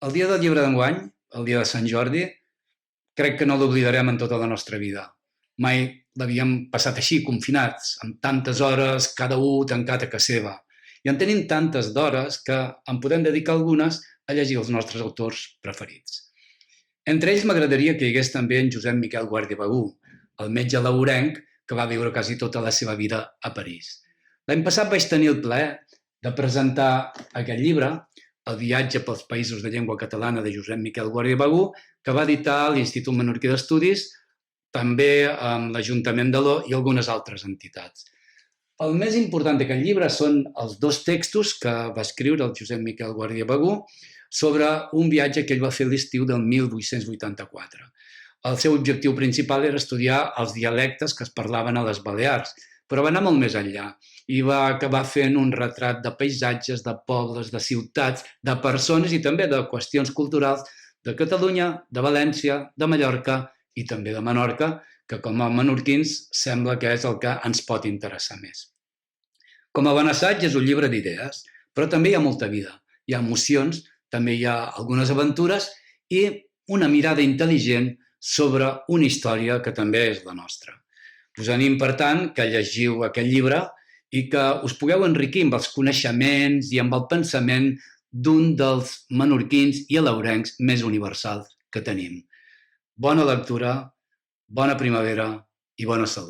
El dia del llibre d'enguany, el dia de Sant Jordi, crec que no l'oblidarem en tota la nostra vida. Mai l'havíem passat així, confinats, amb tantes hores, cada un tancat a casa seva. I en tenim tantes d'hores que en podem dedicar algunes a llegir els nostres autors preferits. Entre ells m'agradaria que hi hagués també en Josep Miquel Guàrdia Bagú, el metge laurenc que va viure quasi tota la seva vida a París. L'any passat vaig tenir el plaer de presentar aquest llibre, El viatge pels països de llengua catalana de Josep Miquel Guàrdia Bagú, que va editar l'Institut Menorquí d'Estudis, també amb l'Ajuntament d'Aló i algunes altres entitats. El més important d'aquest llibre són els dos textos que va escriure el Josep Miquel Guàrdia Bagú sobre un viatge que ell va fer l'estiu del 1884. El seu objectiu principal era estudiar els dialectes que es parlaven a les Balears, però va anar molt més enllà i va acabar fent un retrat de paisatges, de pobles, de ciutats, de persones i també de qüestions culturals de Catalunya, de València, de Mallorca i també de Menorca, que com a menorquins sembla que és el que ens pot interessar més. Com a bon assaig és un llibre d'idees, però també hi ha molta vida, hi ha emocions, també hi ha algunes aventures i una mirada intel·ligent sobre una història que també és la nostra. Us anim, per tant, que llegiu aquest llibre i que us pugueu enriquir amb els coneixements i amb el pensament d'un dels menorquins i alaurencs més universals que tenim. Bona lectura, bona primavera i bona salut.